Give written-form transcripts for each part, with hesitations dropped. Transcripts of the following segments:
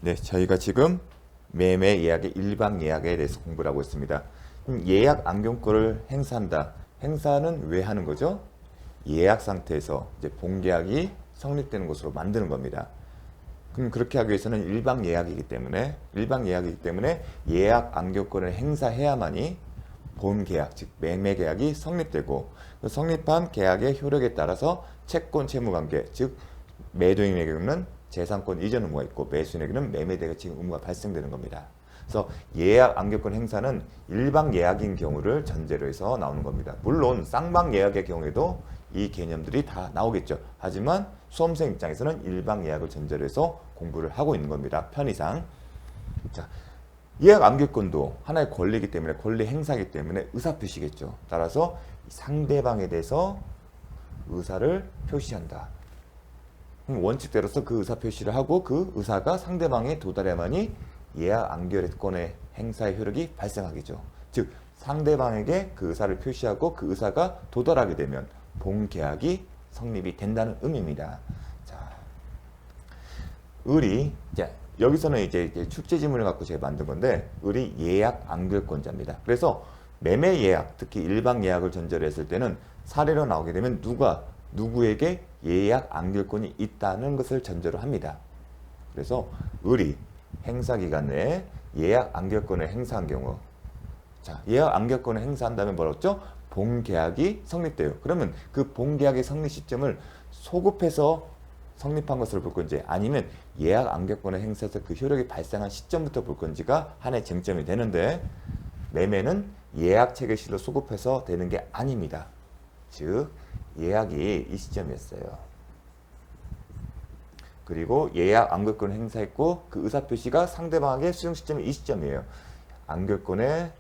네, 저희가 지금 매매 예약의 일방 예약에 대해서 공부를 하고 있습니다. 예약 안경권을 행사한다. 행사는 왜 하는 거죠? 예약 상태에서 이제 본계약이 성립되는 것으로 만드는 겁니다. 그럼 그렇게 하기 위해서는 일방 예약이기 때문에 예약 안경권을 행사해야만이 본 계약, 즉 매매 계약이 성립되고 그 성립한 계약의 효력에 따라서 채권 채무 관계, 즉 매도인에게는 재산권 이전 의무가 있고 매수인에게는 매매 대가치 의무가 발생되는 겁니다. 그래서 예약 안경권 행사는 일방 예약인 경우를 전제로 해서 나오는 겁니다. 물론 쌍방 예약의 경우에도 이 개념들이 다 나오겠죠. 하지만 수험생 입장에서는 일방 예약을 전제로 해서 공부를 하고 있는 겁니다. 편의상. 자, 예약 안경권도 하나의 권리이기 때문에 권리 행사이기 때문에 의사표시겠죠. 따라서 상대방에 대해서 의사를 표시한다. 원칙대로서 그 의사표시를 하고 그 의사가 상대방에 도달해야만이 예약 안결권의 행사의 효력이 발생하겠죠. 즉 상대방에게 그 의사를 표시하고 그 의사가 도달하게 되면 본 계약이 성립이 된다는 의미입니다. 자, 여기서는 이제 출제 지문을 갖고 제가 만든 건데 을이 예약 안결권자입니다. 그래서 매매 예약, 특히 일방 예약을 전제로 했을 때는 사례로 나오게 되면 누구에게 예약 안결권이 있다는 것을 전제로 합니다. 그래서 을이 행사 기간 내에 예약 안결권을 행사한 경우, 자, 예약 안결권을 행사한다면 뭐였죠? 본 계약이 성립돼요. 그러면 그 본 계약의 성립 시점을 소급해서 성립한 것으로 볼 건지 아니면 예약 안결권을 행사해서 그 효력이 발생한 시점부터 볼 건지가 하나의 쟁점이 되는데 매매는 예약 체결시로 소급해서 되는 게 아닙니다. 즉 예약이 이 시점이었어요. 그리고 예약 안결권을 행사했고 그 의사표시가 상대방에게 수용 시점이 이 시점이에요. 안결권의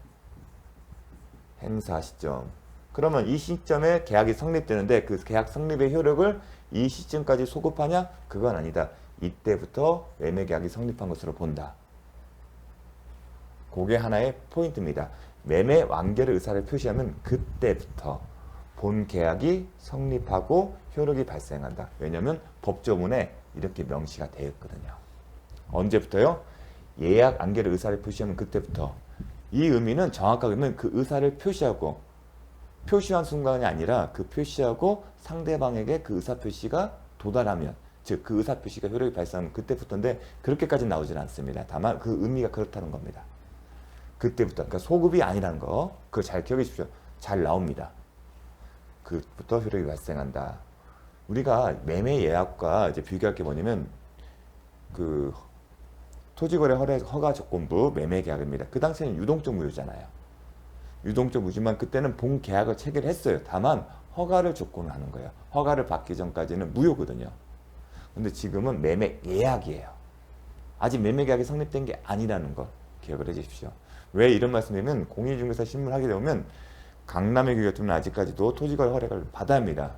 행사 시점. 그러면 이 시점에 계약이 성립되는데 그 계약 성립의 효력을 이 시점까지 소급하냐? 그건 아니다. 이때부터 매매 계약이 성립한 것으로 본다. 그게 하나의 포인트입니다. 매매 완결의 의사를 표시하면 그때부터 본 계약이 성립하고 효력이 발생한다. 왜냐하면 법조문에 이렇게 명시가 되어 있거든요. 언제부터요? 예약 안결의 의사를 표시하면 그때부터. 이 의미는 정확하게 보면 그 의사를 표시한 순간이 아니라 그 표시하고 상대방에게 그 의사표시가 도달하면, 즉 그 의사표시가 효력이 발생하면 그때부터인데 그렇게까지 나오지는 않습니다. 다만 그 의미가 그렇다는 겁니다. 그때부터, 그러니까 소급이 아니라는 거, 그거 잘 기억해 주십시오. 잘 나옵니다. 그부터 효력이 발생한다. 우리가 매매 예약과 이제 비교할 게 뭐냐면 그 토지거래 허가 조건부 매매 계약입니다. 그 당시에는 유동적 무효잖아요. 유동적 무효지만 그때는 본 계약을 체결했어요. 다만 허가를 조건을 하는 거예요. 허가를 받기 전까지는 무효거든요. 근데 지금은 매매 예약이에요. 아직 매매 계약이 성립된 게 아니라는 걸 기억을 해 주십시오. 왜 이런 말씀이냐면 공인중개사 신문을 하게 되면 강남의 경우 같으면 아직까지도 토지거래 허가를 받아야 합니다.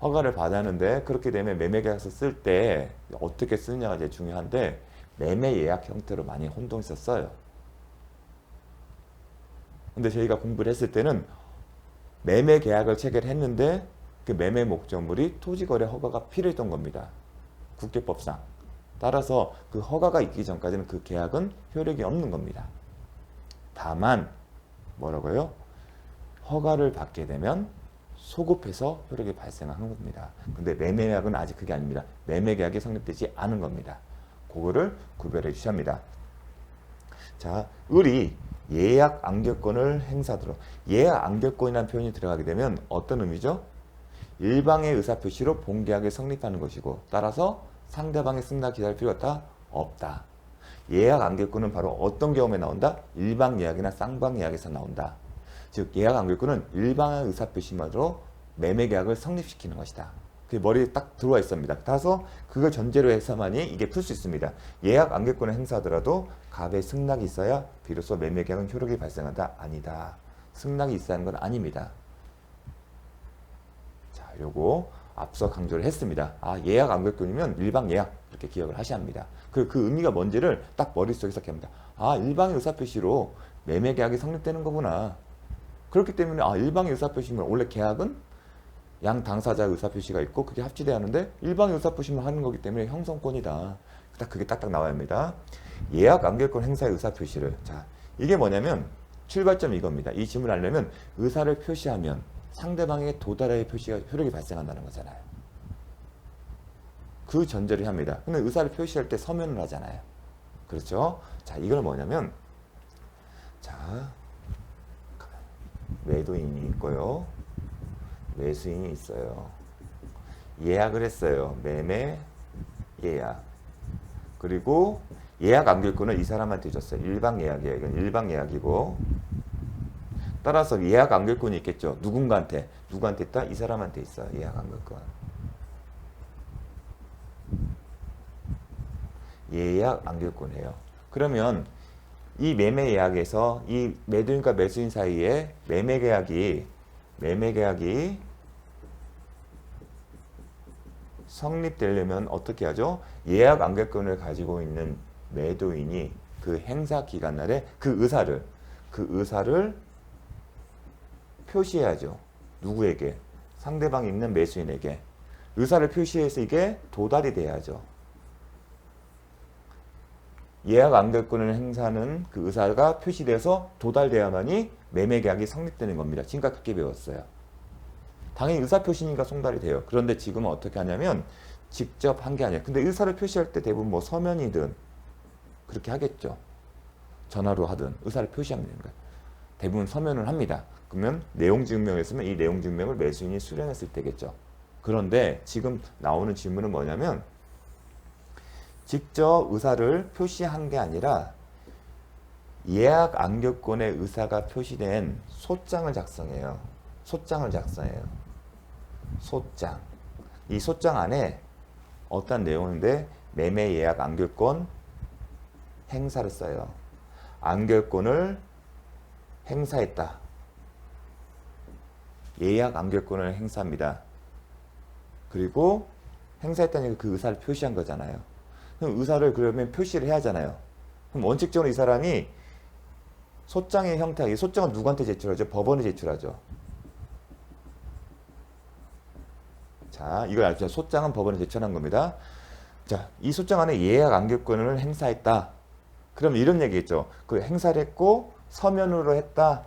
허가를 받았는데 그렇게 되면 매매계약서 쓸 때 어떻게 쓰느냐가 제일 중요한데 매매 예약 형태로 많이 혼동해서 써요. 근데 저희가 공부를 했을 때는 매매 계약을 체결했는데 그 매매 목적물이 토지거래 허가가 필요했던 겁니다. 국계법상. 따라서 그 허가가 있기 전까지는 그 계약은 효력이 없는 겁니다. 다만 뭐라고요? 허가를 받게 되면 소급해서 효력이 발생하는 겁니다. 근데 매매 계약은 아직 그게 아닙니다. 매매 계약이 성립되지 않은 겁니다. 그거를 구별해 주셔야 합니다. 자, 을이 예약 안결권을 행사하도록. 예약 안결권이라는 표현이 들어가게 되면 어떤 의미죠? 일방의 의사표시로 본 계약이 성립하는 것이고 따라서 상대방의 승낙 기다릴 필요가 없다. 예약 안결권은 바로 어떤 경우에 나온다? 일방 예약이나 쌍방 예약에서 나온다. 즉 예약 안결권은 일방의 의사표시만으로 매매 계약을 성립시키는 것이다. 그게 머리에 딱 들어와 있습니다. 따라서 그걸 전제로 해서만이 이게 풀 수 있습니다. 예약 안결권을 행사하더라도 갑의 승낙이 있어야 비로소 매매 계약은 효력이 발생한다? 아니다. 승낙이 있어야 하는 건 아닙니다. 자, 요거 앞서 강조를 했습니다. 아, 예약 안결권이면 일방 예약 이렇게 기억을 하셔야 합니다. 그 의미가 뭔지를 딱 머릿속에서 기억합니다. 아, 일방의 의사표시로 매매 계약이 성립되는 거구나. 그렇기 때문에 일방의 의사표시면 원래 계약은 양 당사자의 의사표시가 있고 그게 합치돼야 하는데 일방의 의사표시만 하는 거기 때문에 형성권이다. 딱 그게 딱딱 나와야 합니다. 예약 안결권 행사의 의사 표시를. 자, 이게 뭐냐면 출발점이 이겁니다. 이 질문을 하려면 의사를 표시하면 상대방에게 도달의 표시가 효력이 발생한다는 거잖아요. 그 전제를 합니다. 근데 의사를 표시할 때 서면을 하잖아요. 그렇죠? 자, 이건 뭐냐면 자, 매도인이 있고요. 매수인이 있어요. 예약을 했어요. 매매, 예약. 그리고 예약 안결권을 이 사람한테 줬어요. 일방 예약이에요. 이건 일방 예약이고. 따라서 예약 안결권이 있겠죠. 누군가한테. 누구한테 있다? 이 사람한테 있어요. 예약 안결권. 예약 안결권이에요. 그러면 이 매매 예약에서 이 매도인과 매수인 사이에 매매 계약이 성립되려면 어떻게 하죠? 예약 안결권을 가지고 있는 매도인이 그 행사 기간 날에 그 의사를 표시해야죠. 누구에게? 상대방이 있는 매수인에게. 의사를 표시해서 이게 도달이 돼야죠. 예약 안결권을 행사하는 그 의사가 표시돼서 도달돼야만이 매매 계약이 성립되는 겁니다. 지금까지 그렇게 배웠어요. 당연히 의사 표시니까 송달이 돼요. 그런데 지금은 어떻게 하냐면 직접 한 게 아니에요. 근데 의사를 표시할 때 대부분 뭐 서면이든 그렇게 하겠죠. 전화로 하든 의사를 표시하면 되는 거예요. 대부분 서면을 합니다. 그러면 내용 증명했으면 이 내용 증명을 매수인이 수령했을 때겠죠. 그런데 지금 나오는 질문은 뭐냐면 직접 의사를 표시한 게 아니라 예약 안결권에 의사가 표시된 소장을 작성해요. 소장. 이 소장 안에 어떤 내용인데 매매 예약 안결권 행사를 써요. 안결권을 행사했다. 예약 안결권을 행사합니다. 그리고 행사했다는 그 의사를 표시한 거잖아요. 그럼 의사를 그러면 표시를 해야 하잖아요. 그럼 원칙적으로 이 사람이 소장의 형태, 이 소장은 누구한테 제출하죠? 법원에 제출하죠. 자, 이걸 알죠? 소장은 법원에 제출한 겁니다. 자, 이 소장 안에 예약 안결권을 행사했다. 그럼 이런 얘기겠죠. 그 행사를 했고 서면으로 했다.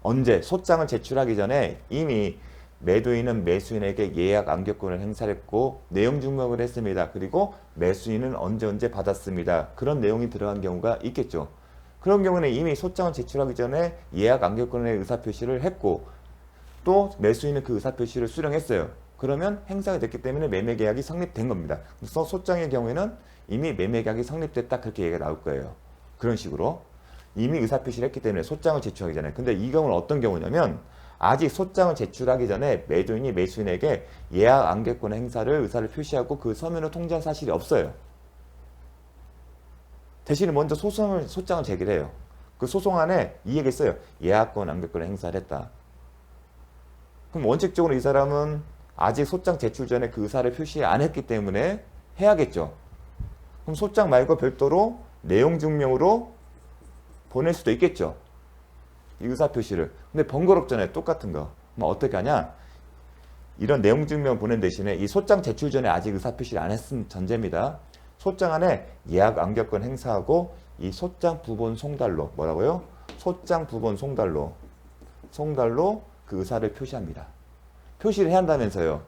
언제? 소장을 제출하기 전에 이미 매도인은 매수인에게 예약 안결권을 행사했고 내용 증명을 했습니다. 그리고 매수인은 언제 받았습니다. 그런 내용이 들어간 경우가 있겠죠. 그런 경우는 이미 소장을 제출하기 전에 예약 안결권의 의사표시를 했고 또 매수인은 그 의사표시를 수령했어요. 그러면 행사가 됐기 때문에 매매계약이 성립된 겁니다. 그래서 소장의 경우에는 이미 매매계약이 성립됐다 그렇게 얘기가 나올 거예요. 그런 식으로 이미 의사표시를 했기 때문에 소장을 제출하기 전에. 근데 이 경우는 어떤 경우냐면 아직 소장을 제출하기 전에 매도인이 매수인에게 예약 안결권 행사를 의사를 표시하고 그 서면을 통지한 사실이 없어요. 대신에 먼저 소장을 제기를 해요. 그 소송 안에 이 얘기 써요. 예약권 안결권을 행사를 했다. 그럼 원칙적으로 이 사람은 아직 소장 제출 전에 그 의사를 표시 안 했기 때문에 해야겠죠. 그럼 소장 말고 별도로 내용 증명으로 보낼 수도 있겠죠. 이 의사표시를. 근데 번거롭잖아요. 똑같은 거. 그럼 어떻게 하냐? 이런 내용 증명 보낸 대신에 이 소장 제출 전에 아직 의사표시를 안 했은 전제입니다. 소장 안에 예약 안결권 행사하고 이 소장 부본 송달로 뭐라고요? 소장 부본 송달로 그 의사를 표시합니다. 표시를 해야 한다면서요.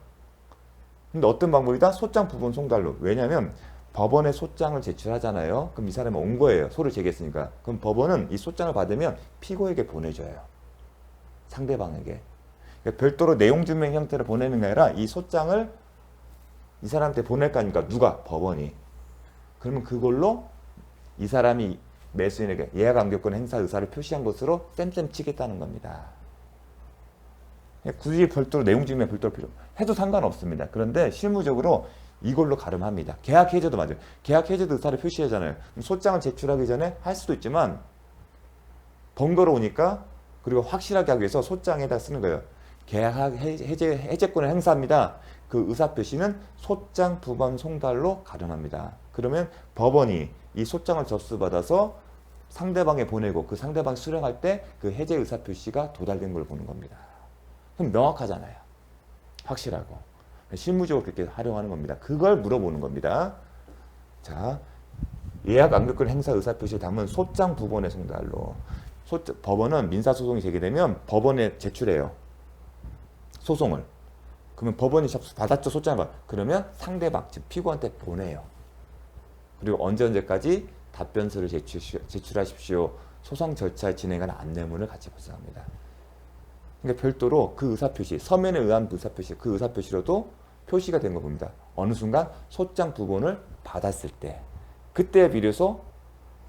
근데 어떤 방법이다? 소장 부본 송달로. 왜냐하면 법원에 소장을 제출하잖아요. 그럼 이 사람이 온 거예요. 소를 제기했으니까. 그럼 법원은 이 소장을 받으면 피고에게 보내줘요. 상대방에게. 그러니까 별도로 내용 증명 형태로 보내는 게 아니라 이 소장을 이 사람한테 보낼 거 아닙니까? 누가? 법원이. 그러면 그걸로 이 사람이 매수인에게 예약 안결권 행사 의사를 표시한 것으로 쌤쌤 치겠다는 겁니다. 굳이 별도로 내용 증명 별도로 필요 해도 상관없습니다. 그런데 실무적으로 이걸로 가름합니다. 계약 해제도 맞아요. 계약 해제도 의사를 표시하잖아요. 소장을 제출하기 전에 할 수도 있지만 번거로우니까 그리고 확실하게 하기 위해서 소장에다 쓰는 거예요. 계약 해제권을 행사합니다. 그 의사표시는 소장 부본 송달로 가름합니다. 그러면 법원이 이 소장을 접수받아서 상대방에 보내고 그 상대방이 수령할 때 그 해제 의사표시가 도달된 걸 보는 겁니다. 그럼 명확하잖아요. 확실하고. 실무적으로 그렇게 활용하는 겁니다. 그걸 물어보는 겁니다. 자, 예약 안결권 행사 의사표시를 담은 소장 부본의 송달로. 법원은 민사소송이 제기되면 법원에 제출해요. 소송을. 그러면 법원이 받았죠. 소장을. 그러면 상대방, 즉 피고한테 보내요. 그리고 언제까지 답변서를 제출하십시오. 소송 절차에 진행하는 안내문을 같이 발송합니다. 그러니까 별도로 그 의사표시, 서면에 의한 의사표시, 그 의사표시로도 표시가 된 거 봅니다. 어느 순간 소장 부본을 받았을 때, 그때에 비로소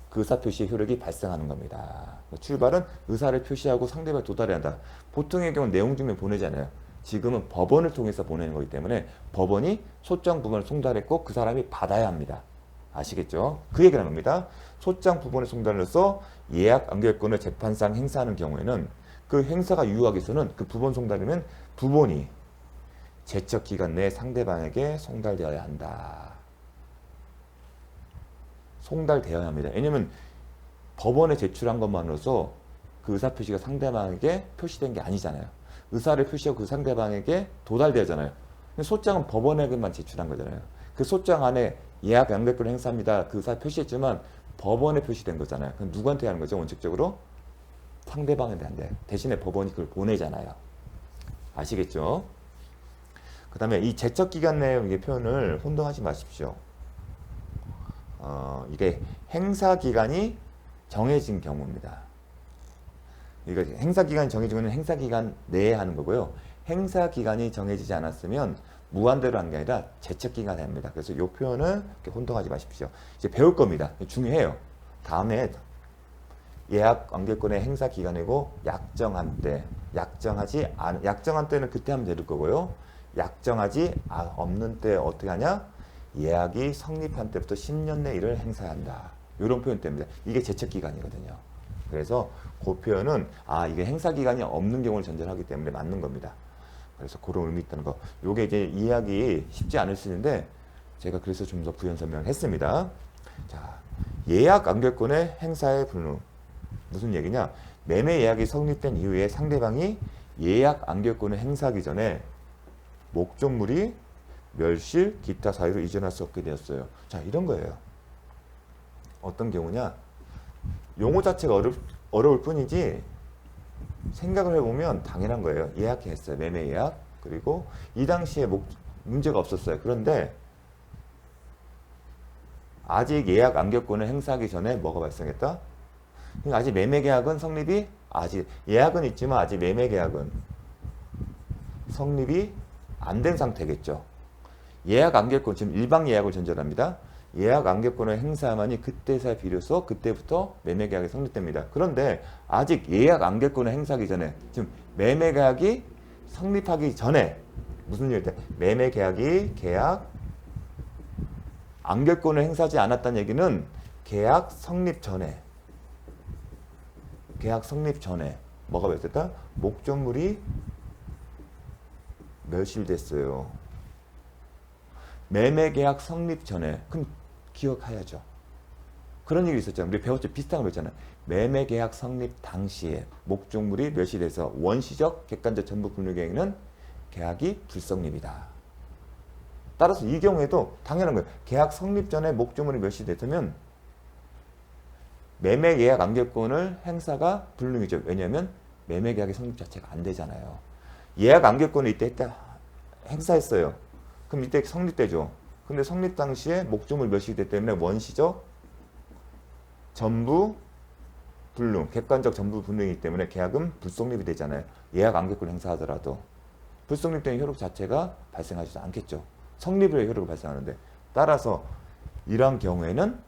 그 의사표시의 효력이 발생하는 겁니다. 출발은 의사를 표시하고 상대방에 도달해야 한다. 보통의 경우는 내용 증명 보내잖아요. 지금은 법원을 통해서 보내는 거기 때문에 법원이 소장 부본을 송달했고 그 사람이 받아야 합니다. 아시겠죠? 그 얘기를 하는 겁니다. 소장 부본의 송달로서 예약 안결권을 재판상 행사하는 경우에는 그 행사가 유효하게서는 그 부본 송달이면 부본이 제척 기간 내에 상대방에게 송달되어야 한다. 송달되어야 합니다. 왜냐면 법원에 제출한 것만으로서 그 의사표시가 상대방에게 표시된 게 아니잖아요. 의사를 표시하고 그 상대방에게 도달되잖아요. 소장은 법원에게만 제출한 거잖아요. 그 소장 안에 예약 양대권을 행사합니다. 그 의사 표시했지만 법원에 표시된 거잖아요. 그럼 누구한테 하는 거죠? 원칙적으로 상대방한테 한대. 대신에 법원이 그걸 보내잖아요. 아시겠죠? 그 다음에 이 제척 기간 내의 표현을 혼동하지 마십시오. 이게 행사 기간이 정해진 경우입니다. 이거 행사 기간이 정해진 거는 행사 기간 내에 하는 거고요. 행사 기간이 정해지지 않았으면 무한대로 하는 게 아니라 제척 기간이 됩니다. 그래서 이 표현을 이렇게 혼동하지 마십시오. 이제 배울 겁니다. 중요해요. 다음에 예약 안결권의 행사 기간이고 약정한 때, 약정한 때는 그때 하면 될 거고요. 약정하지 없는 때 어떻게 하냐? 예약이 성립한 때부터 10년 내 일을 행사해야 한다. 이런 표현 때문에 이게 제척 기간이거든요. 그래서 그 표현은 이게 행사 기간이 없는 경우를 전제하기 때문에 맞는 겁니다. 그래서 그런 의미 있다는 거. 요게 이제 이해하기 쉽지 않을 수 있는데 제가 그래서 좀 더 부연 설명을 했습니다. 자, 예약 안결권의 행사의 분류. 무슨 얘기냐? 매매 예약이 성립된 이후에 상대방이 예약 안결권을 행사하기 전에 목적물이 멸실, 기타 사유로 이전할 수 없게 되었어요. 자, 이런 거예요. 어떤 경우냐? 용어 자체가 어려울 뿐이지 생각을 해보면 당연한 거예요. 예약했어요. 매매 예약. 그리고 이 당시에 문제가 없었어요. 그런데 아직 예약 안결권을 행사하기 전에 뭐가 발생했다? 아직 매매 계약은 성립이 예약은 있지만 아직 매매 계약은 성립이 안 된 상태겠죠. 예약 안결권, 지금 일방 예약을 전제로 합니다. 예약 안결권을 행사하만이 그때서 비로소 그때부터 매매 계약이 성립됩니다. 그런데 아직 예약 안결권을 행사하기 전에, 지금 매매 계약이 성립하기 전에 무슨 일일 때 매매 계약 안결권을 행사하지 않았다는 얘기는 계약 성립 전에 뭐가 발생했다? 목적물이 멸실됐어요. 매매 계약 성립 전에. 그럼 기억해야죠. 그런 얘기 있었잖아요. 우리 배웠죠. 비슷한 거 있잖아요. 매매 계약 성립 당시에 목적물이 멸실돼서 원시적 객관적 전부 분류 계획은 계약이 불성립이다. 따라서 이 경우에도 당연한 거예요. 계약 성립 전에 목적물이 멸실됐다면 매매 계약 안결권을 행사가 불능이죠. 왜냐하면 매매 계약의 성립 자체가 안 되잖아요. 예약 안결권을 이때 행사했어요. 그럼 이때 성립되죠. 근데 성립 당시에 목적물 멸실됐기 때문에 원시적 전부 불능, 객관적 전부 불능이기 때문에 계약은 불성립이 되잖아요. 예약 안결권 행사하더라도 불성립된 효력 자체가 발생하지 않겠죠. 성립의 효력이 발생하는데, 따라서 이러한 경우에는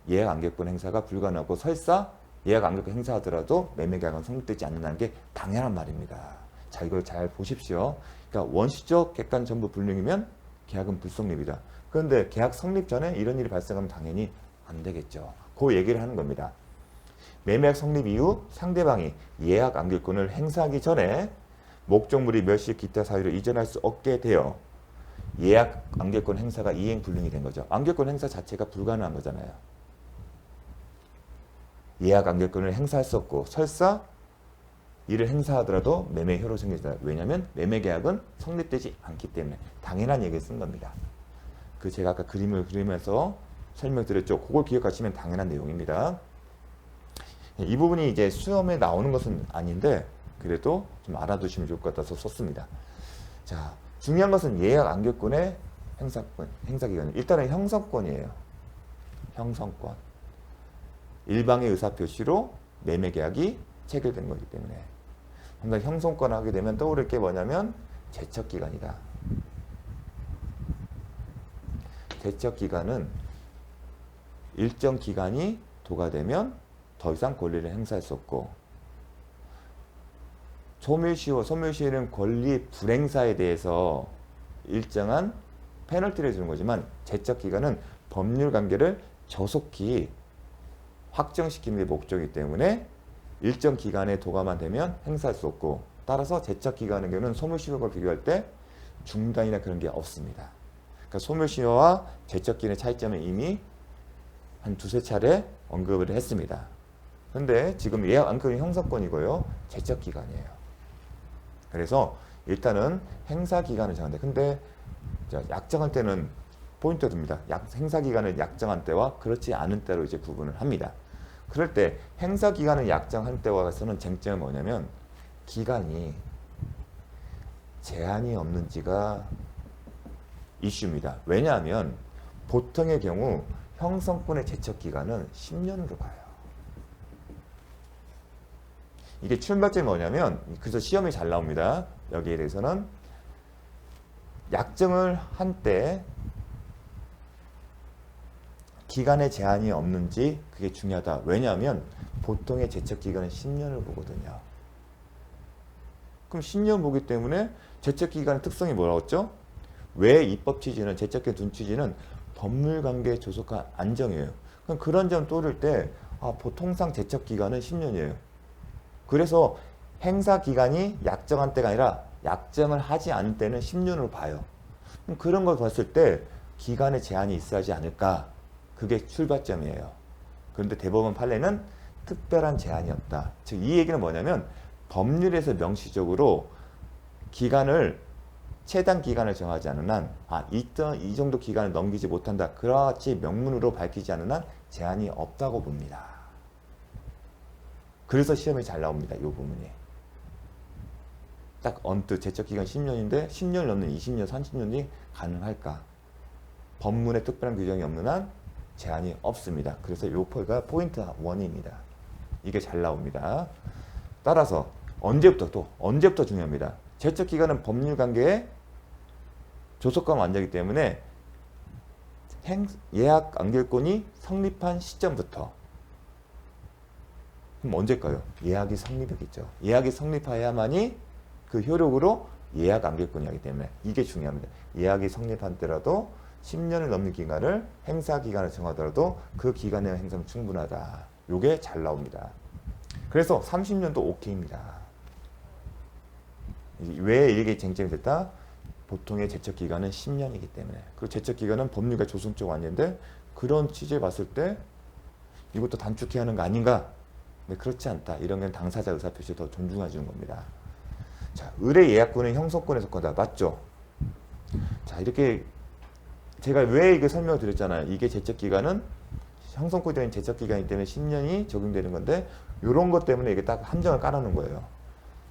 예약 안결권 행사가 불가능하고 설사 예약 안결권 행사하더라도 매매 계약은 성립되지 않는다는 게 당연한 말입니다. 자, 이걸 잘 보십시오. 그러니까 원시적 객관 전부 불능이면 계약은 불성립이다. 그런데 계약 성립 전에 이런 일이 발생하면 당연히 안 되겠죠. 그 얘기를 하는 겁니다. 매매약 성립 이후 상대방이 예약 안결권을 행사하기 전에 목적물이 멸실 기타 사유로 이전할 수 없게 되어 예약 안결권 행사가 이행 불능이 된 거죠. 안결권 행사 자체가 불가능한 거잖아요. 예약 안결권을 행사할 수 없고 설사 이를 행사하더라도 매매 효로 생기다. 왜냐하면 매매 계약은 성립되지 않기 때문에 당연한 얘기를 쓴 겁니다. 그 제가 아까 그림을 그리면서 설명드렸죠. 그걸 기억하시면 당연한 내용입니다. 이 부분이 이제 시험에 나오는 것은 아닌데 그래도 좀 알아두시면 좋을 것 같아서 썼습니다. 자, 중요한 것은 예약 안결권의 행사기간. 일단은 형성권이에요. 형성권. 일방의 의사표시로 매매계약이 체결된 거기 때문에 항상 형성권을 하게 되면 떠오를 게 뭐냐면 제척기간이다. 제척기간은 일정 기간이 도과되면 더 이상 권리를 행사할 수 없고, 소멸시효는 권리 불행사에 대해서 일정한 페널티를 주는 거지만 제척기간은 법률 관계를 조속히 확정시키는 게 목적이기 때문에 일정 기간에 도과만 되면 행사할 수 없고, 따라서 제척기간의 경우는 소멸시효과 비교할 때 중단이나 그런 게 없습니다. 그러니까 소멸시효와 제척기간의 차이점은 이미 한 두세 차례 언급을 했습니다. 근데 지금 예약 안건이 형사권이고요. 제척기간이에요. 그래서 일단은 행사기간을 정한다. 근데 약정할 때는 포인트가 됩니다. 행사기간을 약정한 때와 그렇지 않은 때로 이제 구분을 합니다. 그럴 때 행사기간을 약정한 때와서는 쟁점이 뭐냐면 기간이 제한이 없는지가 이슈입니다. 왜냐하면 보통의 경우 형성권의 제척기간은 10년으로 가요. 이게 출발점이 뭐냐면, 그래서 시험이 잘 나옵니다. 여기에 대해서는 약정을 한 때 기간에 제한이 없는지 그게 중요하다. 왜냐하면 보통의 제척기간은 10년을 보거든요. 그럼 10년 보기 때문에 제척기간의 특성이 뭐라고 했죠? 왜 입법 취지는, 제척기간 둔 취지는 법률관계의 조속한 안정이에요. 그럼 그런 점 떠오를 때 보통상 제척기간은 10년이에요. 그래서 행사기간이 약정한 때가 아니라 약정을 하지 않은 때는 10년으로 봐요. 그럼 그런 걸 봤을 때 기간에 제한이 있어야 하지 않을까? 그게 출발점이에요. 그런데 대법원 판례는 특별한 제한이 없다. 즉 이 얘기는 뭐냐면 법률에서 명시적으로 기간을 최단 기간을 정하지 않은 한 이 정도 기간을 넘기지 못한다. 그렇지 명문으로 밝히지 않은 한 제한이 없다고 봅니다. 그래서 시험에 잘 나옵니다. 이 부분이. 딱 언뜻 제척기간 10년인데 10년 넘는 20년, 30년이 가능할까? 법문에 특별한 규정이 없는 한 제한이 없습니다. 그래서 요가 포인트 1입니다. 이게 잘 나옵니다. 따라서 언제부터 중요합니다. 제척기간은 법률관계의 조속과 완전이기 때문에 예약 안결권이 성립한 시점부터. 그럼 언제일까요? 예약이 성립했겠죠. 예약이 성립해야만이 그 효력으로 예약 안결권이 하기 때문에 이게 중요합니다. 예약이 성립한 때라도 10년을 넘는 기간을 행사기간을 정하더라도 그 기간 내에 행사는 충분하다. 요게 잘 나옵니다. 그래서 30년도 오케이입니다. 왜 이게 쟁점이 됐다? 보통의 제척기간은 10년이기 때문에. 그리고 제척기간은 법률과 조성적 완료인데 그런 취지에 봤을 때 이것도 단축해야 하는 거 아닌가? 네, 그렇지 않다. 이런 건 당사자 의사표시를 더 존중해 주는 겁니다. 자, 의뢰 예약권은 형성권에 속한다. 맞죠? 자, 이렇게 제가 왜 이거 설명을 드렸잖아요. 이게 제척기간은 형성권이 된 제척기간이기 때문에 10년이 적용되는 건데 이런 것 때문에 이게 딱 함정을 깔아놓은 거예요.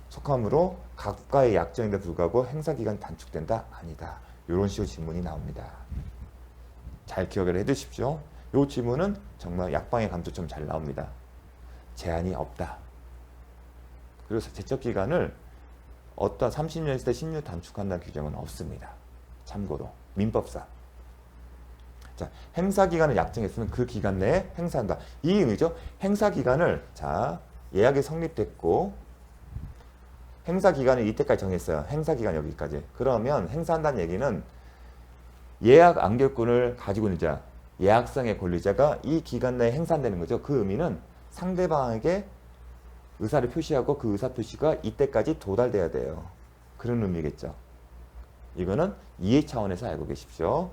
속함으로 각과의 약정인데 불구하고 행사기간이 단축된다? 아니다. 이런 식으로 질문이 나옵니다. 잘 기억을 해두십시오. 이 질문은 정말 약방의 감초처럼 잘 나옵니다. 제한이 없다. 그래서 제척기간을 어떤 30년 있을 때 10년 단축한다는 규정은 없습니다. 참고로 민법상. 자, 행사기간을 약정했으면 그 기간 내에 행사한다. 이 의미죠. 행사기간을 예약이 성립됐고 행사기간을 이때까지 정했어요. 행사기간 여기까지. 그러면 행사한다는 얘기는 예약 안결권을 가지고 있는 자, 예약성의 권리자가 이 기간 내에 행사한다는 거죠. 그 의미는 상대방에게 의사를 표시하고 그 의사 표시가 이때까지 도달돼야 돼요. 그런 의미겠죠. 이거는 이해 차원에서 알고 계십시오.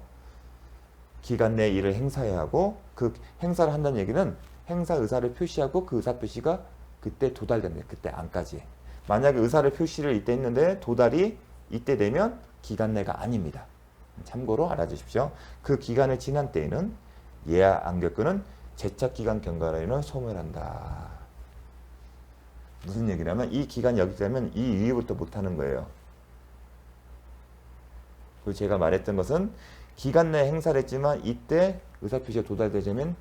기간 내에 일을 행사해야 하고 그 행사를 한다는 얘기는 행사 의사를 표시하고 그 의사 표시가 그때 도달됩니다. 그때 안까지. 만약에 의사를 표시를 이때 했는데 도달이 이때 되면 기간 내가 아닙니다. 참고로 알아주십시오. 그 기간을 지난 때에는 예약 안결권은 제척기간 경과로는 소멸한다. 무슨 얘기냐면 이 기간이 여기 되면 이 이후부터 못하는 거예요. 그리고 제가 말했던 것은 기간 내에 행사를 했지만 이때 의사표시가 도달되자면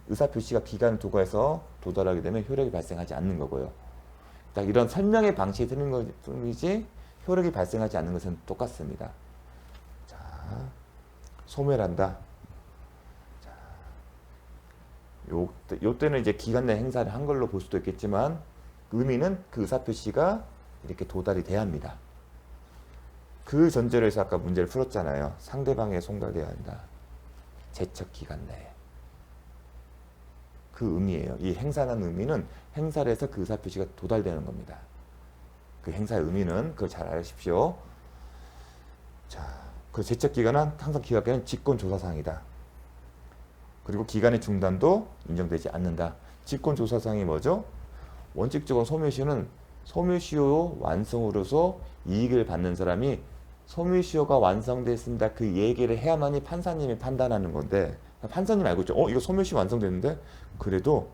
의사표시가 기간을 도과해서 도달하게 되면 효력이 발생하지 않는 거고요. 딱 이런 설명의 방식이 틀린 것이지 효력이 발생하지 않는 것은 똑같습니다. 자, 소멸한다. 자, 요 때는 이제 기간 내 행사를 한 걸로 볼 수도 있겠지만 의미는 그 의사표시가 이렇게 도달이 돼야 합니다. 그 전제로 해서 아까 문제를 풀었잖아요. 상대방에 송달되어야 한다. 제척 기간 내에. 그 의미예요. 이 행사라는 의미는 행사를 해서 그 의사표시가 도달되는 겁니다. 그 행사의 의미는 그걸 잘 아십시오. 자, 그 제척 기간은 항상 기각되는 직권조사사항이다. 그리고 기간의 중단도 인정되지 않는다. 직권조사사항이 뭐죠? 원칙적으로 소멸시효는 소멸시효 완성으로서 이익을 받는 사람이 소멸시효가 완성됐습니다. 그 얘기를 해야만이 판사님이 판단하는 건데 판사님 알고 있죠? 이거 소멸시효 완성됐는데 그래도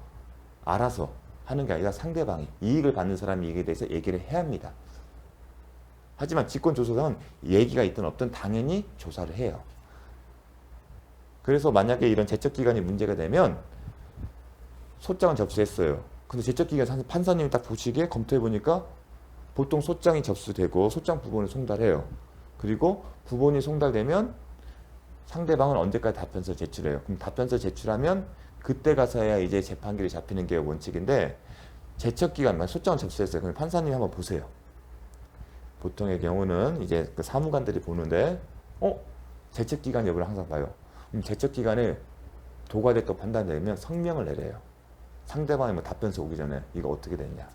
알아서 하는 게 아니라 상대방이 이익을 받는 사람이 이익에 대해서 얘기를 해야 합니다. 하지만 직권조사상은 얘기가 있든 없든 당연히 조사를 해요. 그래서 만약에 이런 제척기간이 문제가 되면 소장은 접수했어요. 근데 제척기간 판사님이 딱 보시기에 검토해보니까 보통 소장이 접수되고 소장 부본을 송달해요. 그리고 부본이 송달되면 상대방은 언제까지 답변서 제출해요. 그럼 답변서 제출하면 그때 가서야 이제 재판결이 잡히는 게 원칙인데 제척기간만 소장을 접수했어요. 그럼 판사님이 한번 보세요. 보통의 경우는 이제 그 사무관들이 보는데 제척기간 여부를 항상 봐요. 그럼 제척기간에 도과됐다고 판단되면 성명을 내려요. 상대방이 뭐 답변서 오기 전에 이거 어떻게 됐냐.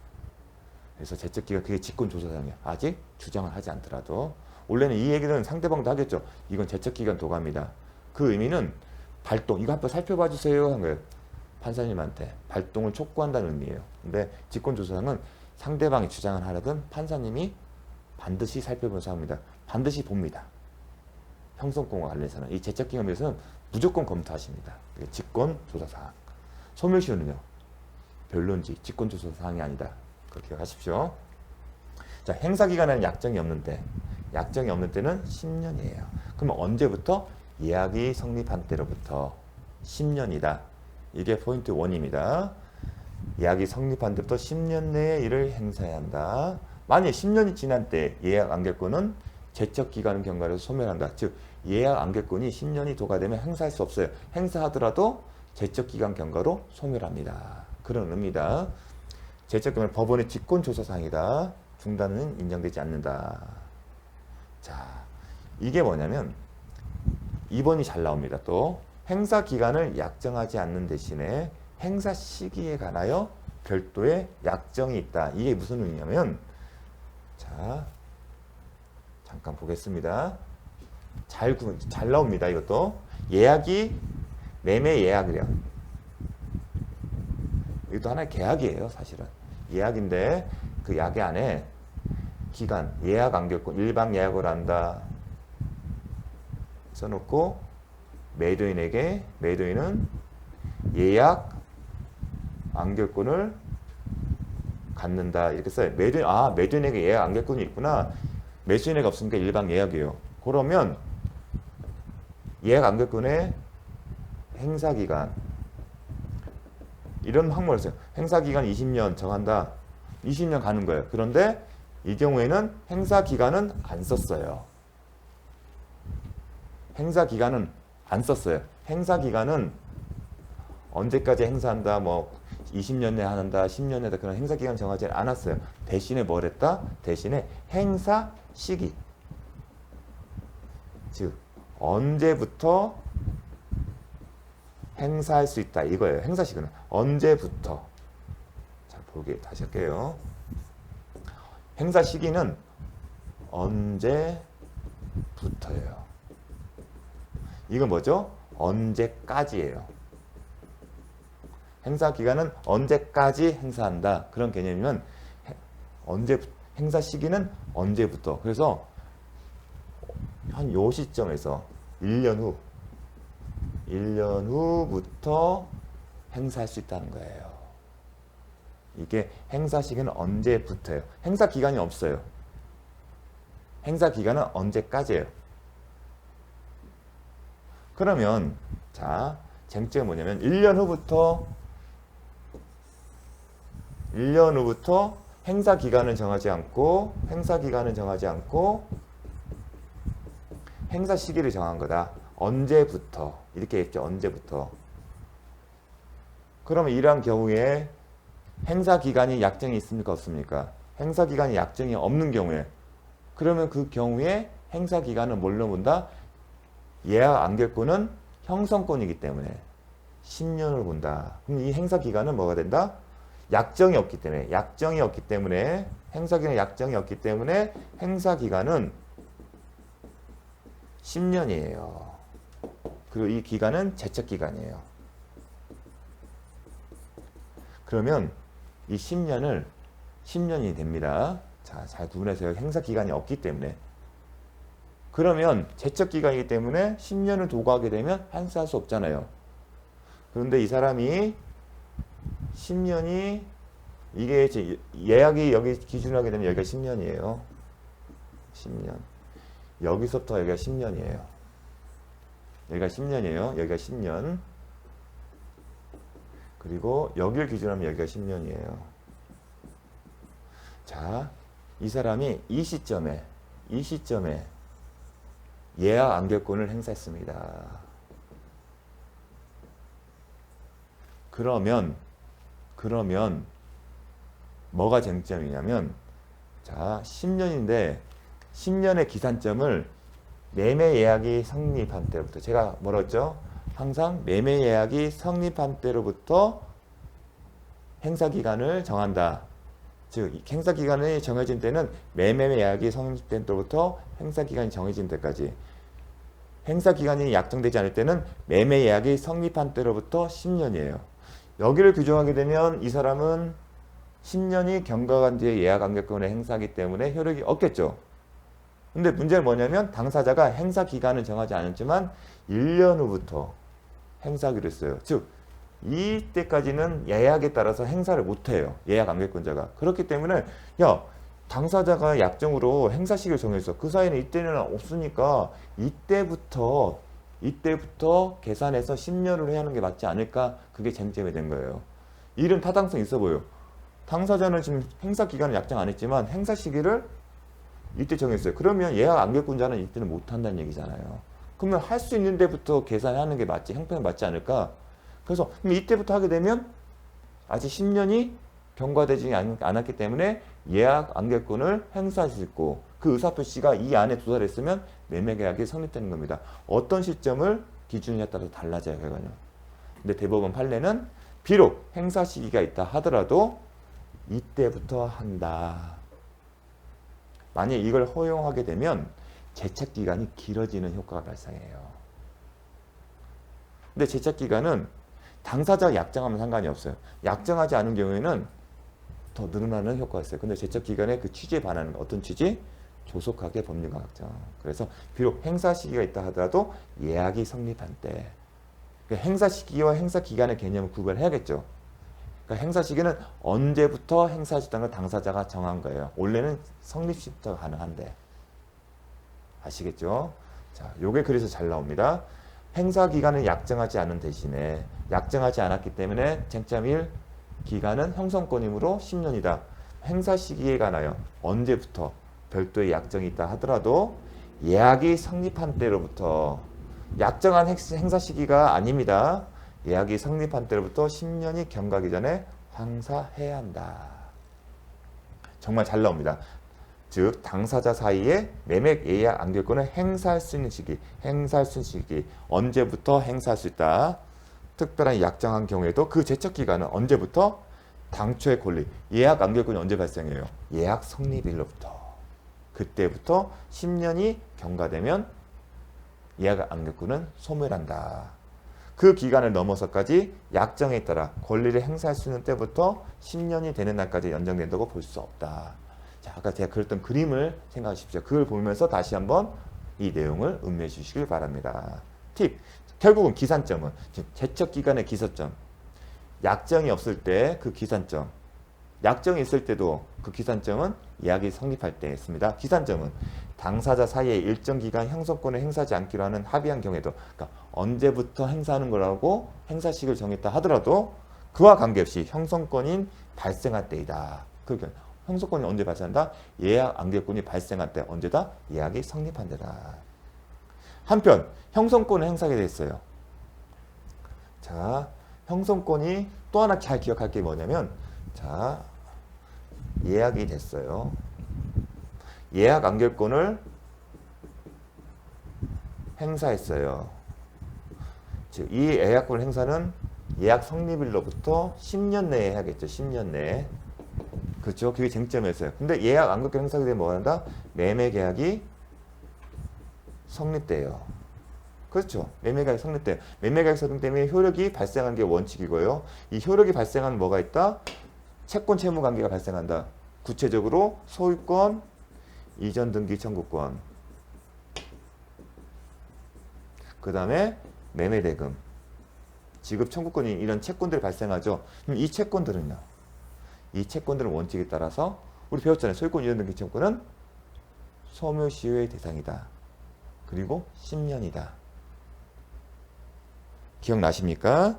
그래서 제척기간 그게 직권조사상이에요. 아직 주장을 하지 않더라도 원래는 이 얘기는 상대방도 하겠죠. 이건 제척기간 도과입니다. 그 의미는 발동 이거 한번 살펴봐 주세요 한 거예요. 판사님한테 발동을 촉구한다는 의미예요. 근데 직권조사상은 상대방이 주장을 하려든 판사님이 반드시 살펴본 사항입니다. 반드시 봅니다. 형성권과 관련해서는 이 제척기간에 대해서는 무조건 검토하십니다. 직권조사사항. 소멸시효는요. 별론지 직권조사사항이 아니다. 그렇게 기억하십시오. 자, 행사기간에는 약정이 없는 때. 약정이 없는 때는 10년이에요. 그러면 언제부터? 예약이 성립한 때로부터 10년이다. 이게 포인트 1입니다. 예약이 성립한 때부터 10년 내에 이를 행사해야 한다. 만약 10년이 지난 때 예약 안결권은 제척기간 경과로서 소멸한다. 즉 예약 안결권이 10년이 도과되면 행사할 수 없어요. 행사하더라도 제척기간 경과로 소멸합니다. 그런 의미다. 제척기간은 법원의 직권조사사항이다. 중단은 인정되지 않는다. 자, 이게 뭐냐면 2번이 잘 나옵니다. 또 행사기간을 약정하지 않는 대신에 행사 시기에 관하여 별도의 약정이 있다. 이게 무슨 의미냐면 자, 잠깐 보겠습니다. 잘 나옵니다. 이것도 예약이 매매 예약이래요. 이것도 하나의 계약이에요. 사실은 예약인데 그 약의 안에 기간 예약 안결권 일방 예약을 한다 써놓고 매도인은 예약 안결권을 갖는다 이렇게 써요. 매도인에게 예약 안결권이 있구나. 매수인에게 없으니까 일방 예약이에요. 그러면 예약 안결권의 행사기간 이런 항목을 써요. 행사기간 20년 정한다. 20년 가는 거예요. 그런데 이 경우에는 행사기간은 안 썼어요. 행사기간은 안 썼어요. 행사기간은 언제까지 행사한다, 뭐 20년 내에 한다, 10년 내다 그런 행사기간 정하지 않았어요. 대신에 뭘 했다? 대신에 행사 시기. 즉 언제부터 행사할 수 있다 이거예요. 행사 시기는 언제부터. 자, 보기 다시 할게요. 행사 시기는 언제부터예요. 이건 뭐죠? 언제까지예요. 행사 기간은 언제까지 행사한다. 그런 개념이면 행사 시기는 언제부터. 그래서 한 요 시점에서 1년 후. 1년 후부터 행사할 수 있다는 거예요. 이게 행사 시기는 언제부터예요? 행사 기간이 없어요. 행사 기간은 언제까지예요? 그러면 자, 쟁점이 뭐냐면 1년 후부터 행사 기간은 정하지 않고 행사 시기를 정한 거다. 언제부터 이렇게 했죠. 언제부터. 그러면 이러한 경우에 행사 기간이 약정이 있습니까? 없습니까? 행사 기간이 약정이 없는 경우에 그러면 그 경우에 행사 기간은 뭘로 본다? 예약 안결권은 형성권이기 때문에 10년을 본다. 그럼 이 행사 기간은 뭐가 된다? 약정이 없기 때문에 행사 기간 약정이 없기 때문에 행사 기간은 10년이에요. 그리고 이 기간은 제척 기간이에요. 그러면 이 10년이 됩니다. 자, 잘 구분해서요. 행사 기간이 없기 때문에. 그러면 제척 기간이기 때문에 10년을 도구하게 되면 행사할 수 없잖아요. 그런데 이 사람이 10년이 이게 이제 예약이 여기 기준으로 하게 되면 여기가 10년이에요. 10년. 여기서부터 여기가 10년이에요. 여기가 10년이에요. 여기가 10년. 그리고 여기를 기준으로 하면 여기가 10년이에요. 자, 이 사람이 이 시점에 예약 안결권을 행사했습니다. 그러면 뭐가 쟁점이냐면 자, 10년인데 10년의 기산점을 매매 예약이 성립한 때로부터 제가 뭐라 했죠? 항상 매매 예약이 성립한 때로부터 행사 기간을 정한다. 즉 행사 기간이 정해진 때는 매매 예약이 성립된 때로부터 행사 기간이 정해진 때까지. 행사 기간이 약정되지 않을 때는 매매 예약이 성립한 때로부터 10년이에요. 여기를 규정하게 되면 이 사람은 10년이 경과간 뒤에 예약 안결권을 행사하기 때문에 효력이 없겠죠. 근데 문제는 뭐냐면 당사자가 행사 기간은 정하지 않았지만 1년 후부터 행사하기로 했어요. 즉 이때까지는 예약에 따라서 행사를 못해요. 예약 안결권자가. 그렇기 때문에 야 당사자가 약정으로 행사 시기를 정했어. 그 사이에는 이때는 없으니까 이때부터 계산해서 10년을 해야 하는 게 맞지 않을까? 그게 쟁점이 된 거예요. 이런 타당성이 있어 보여. 당사자는 지금 행사 기간을 약정 안 했지만 행사 시기를 이때 정했어요. 그러면 예약 안결권자는 이때는 못 한다는 얘기잖아요. 그러면 할 수 있는 데부터 계산하는 게 맞지, 형평이 맞지 않을까? 그래서 이때부터 하게 되면 아직 10년이 경과되지 않았기 때문에 예약 안결권을 행사할 수 있고 그 의사표시가 이 안에 도달했으면 매매계약이 성립되는 겁니다. 어떤 시점을 기준에 따라서 달라져요, 결과는. 근데 대법원 판례는 비록 행사 시기가 있다 하더라도 이때부터 한다. 만약 이걸 허용하게 되면 제착 기간이 길어지는 효과가 발생해요. 근데 제착 기간은 당사자가 약정하면 상관이 없어요. 약정하지 않은 경우에는 더 늘어나는 효과가 있어요. 근데 제척 기간의 그 취지에 반하는 어떤 취지? 조속하게 법률과 확정. 그래서 비록 행사 시기가 있다 하더라도 예약이 성립한 때 그러니까 행사 시기와 행사 기간의 개념을 구별해야겠죠. 그러니까 행사 시기는 언제부터 행사할 수 있다는 걸 당사자가 정한 거예요. 원래는 성립 시부터 가능한데 아시겠죠? 자, 요게 그래서 잘 나옵니다. 행사 기간을 약정하지 않은 대신에 약정하지 않았기 때문에 쟁점 1 기간은 형성권이므로 10년이다. 행사 시기에 관하여 언제부터 별도의 약정이 있다 하더라도 예약이 성립한 때로부터 약정한 행사 시기가 아닙니다. 예약이 성립한 때로부터 10년이 경과하기 전에 행사해야 한다. 정말 잘 나옵니다. 즉 당사자 사이에 매매 예약 안결권을 행사할 수 있는 시기, 언제부터 행사할 수 있다. 특별한 약정한 경우에도 그 제척 기간은 언제부터? 당초의 권리, 예약 안결권이 언제 발생해요? 예약 성립일로부터. 그때부터 10년이 경과되면 예약 안결권은 소멸한다. 그 기간을 넘어서까지 약정에 따라 권리를 행사할 수 있는 때부터 10년이 되는 날까지 연장된다고 볼 수 없다. 자, 아까 제가 그렸던 그림을 생각하십시오. 그걸 보면서 다시 한번 이 내용을 음미해 주시길 바랍니다. 팁. 결국은 기산점은 제척기간의 기산점. 약정이 없을 때 그 기산점. 약정이 있을 때도 그 기산점은 예약이 성립할 때 있습니다. 기산점은 당사자 사이에 일정 기간 형성권을 행사하지 않기로 하는 합의한 경우에도, 그러니까 언제부터 행사하는 거라고 행사식을 정했다 하더라도 그와 관계없이 형성권이 발생할 때이다. 그러니까 형성권이 언제 발생한다? 예약 안결권이 발생할 때. 언제다? 예약이 성립한 데다. 한편 형성권을 행사하게 됐어요. 자, 형성권이 또 하나 잘 기억할 게 뭐냐면, 자, 예약이 됐어요. 예약 안결권을 행사했어요. 즉, 이 예약권 행사는 예약 성립일로부터 10년 내에 해야겠죠. 10년 내에. 그렇죠. 그게 쟁점이었어요. 근데 예약 안결권 행사가 되면 뭐 한다? 매매 계약이 성립돼요. 그렇죠. 매매 계약이 성립돼요. 매매 계약 성립 때문에 효력이 발생한 게 원칙이고요. 이 효력이 발생한 뭐가 있다? 채권 채무 관계가 발생한다. 구체적으로 소유권, 이전 등기 청구권, 그 다음에 매매 대금, 지급 청구권이 이런 채권들이 발생하죠. 그럼 이 채권들은요. 이 채권들은 원칙에 따라서 우리 배웠잖아요. 소유권, 이전 등기 청구권은 소멸시효의 대상이다. 그리고 10년이다. 기억나십니까?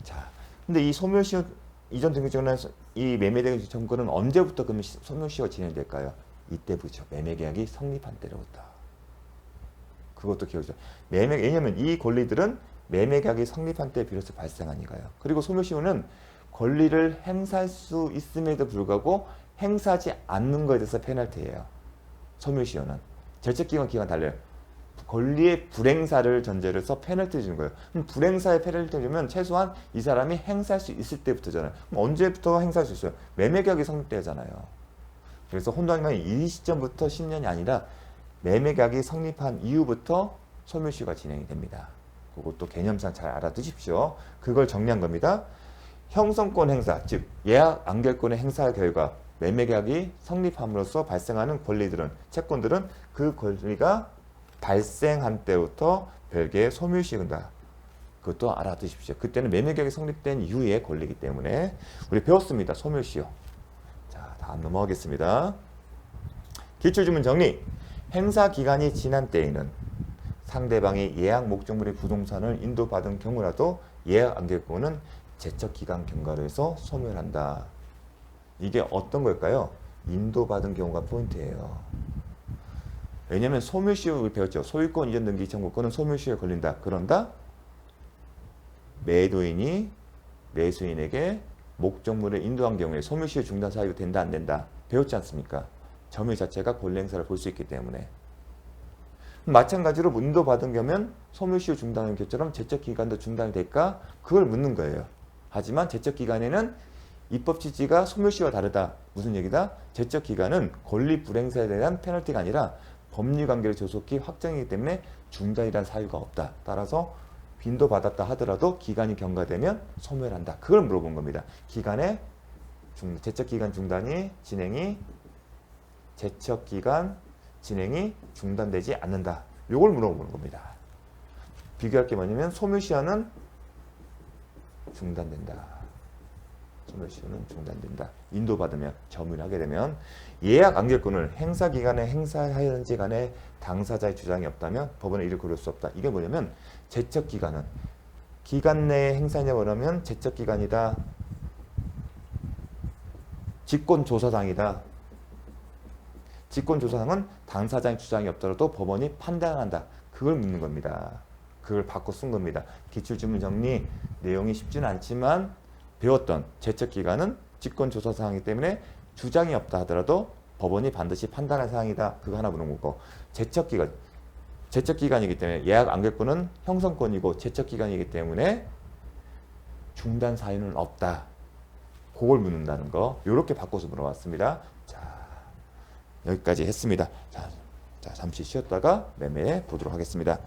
자, 근데 이 소멸시효 이전 등기증은 이 매매대금 청구는 언제부터 그러면 소멸시효가 진행될까요? 이때부터 매매계약이 성립한 때로부터. 그것도 기억해주세요. 왜냐면 이 권리들은 매매계약이 성립한 때 비로소 발생하니까요. 그리고 소멸시효는 권리를 행사할 수 있음에도 불구하고 행사하지 않는 것에 대해서 페널티예요. 소멸시효는. 제척기간 기간 달라요. 권리의 불행사를 전제로 해서 페널티 주는 거예요. 그럼 불행사의 페널티를 주면 최소한 이 사람이 행사할 수 있을 때부터잖아요. 그럼 언제부터 행사할 수 있어요? 매매계약이 성립되잖아요. 그래서 혼동하면 이 시점부터 10년이 아니라 매매계약이 성립한 이후부터 소멸시효가 진행이 됩니다. 그것도 개념상 잘 알아두십시오. 그걸 정리한 겁니다. 형성권 행사, 즉 예약 안결권의 행사 결과 매매계약이 성립함으로써 발생하는 권리들은, 채권들은 그 권리가 발생한 때부터 별개의 소멸시효다. 그것도 알아두십시오. 그때는 매매계약이 성립된 이후의 권리이기 때문에 우리 배웠습니다. 소멸시효. 자, 다음 넘어가겠습니다. 기출주문 정리. 행사 기간이 지난 때에는 상대방이 예약 목적물의 부동산을 인도받은 경우라도 예약 안결권은 제척기간 경과로 해서 소멸한다. 이게 어떤 걸까요? 인도받은 경우가 포인트예요. 왜냐하면 소멸시효를 배웠죠. 소유권 이전 등기 청구권은 소멸시효에 걸린다. 그런다 매도인이 매수인에게 목적물을 인도한 경우에 소멸시효 중단 사유가 된다 안 된다. 배웠지 않습니까? 점유 자체가 권리 행사를 볼 수 있기 때문에. 마찬가지로 인도받은 경우면 소멸시효 중단한 것처럼 제척기간도 중단이 될까? 그걸 묻는 거예요. 하지만 제척기간에는 입법 취지가 소멸시효와 다르다. 무슨 얘기다? 제척기간은 권리 불행사에 대한 페널티가 아니라 법리관계를 조속히 확정이기 때문에 중단이라는 사유가 없다. 따라서 인도받았다 하더라도 기간이 경과되면 소멸한다. 그걸 물어본 겁니다. 기간에 제척기간 제척기간 진행이 중단되지 않는다. 이걸 물어보는 겁니다. 비교할 게 뭐냐면 소멸시효는 중단된다. 소멸시효는 중단된다. 인도받으면, 점유를 하게 되면. 예약 안결권을 행사기간에 행사하였는지 간에 당사자의 주장이 없다면 법원은 이를 고를 수 없다. 이게 뭐냐면 제척기간은 기간 내에 행사하냐고 그러면 제척기간이다. 직권조사상이다. 직권조사상은 당사자의 주장이 없더라도 법원이 판단한다. 그걸 묻는 겁니다. 그걸 바꿔 쓴 겁니다. 기출주문 정리 내용이 쉽지는 않지만 배웠던 제척기간은 직권조사사항이기 때문에 주장이 없다 하더라도 법원이 반드시 판단할 사항이다. 그거 하나 물은 거고, 제척기간이기 때문에 예약 안결권은 형성권이고 제척기간이기 때문에 중단 사유는 없다. 그걸 묻는다는 거. 이렇게 바꿔서 물어봤습니다. 자, 여기까지 했습니다. 자, 잠시 쉬었다가 매매해 보도록 하겠습니다.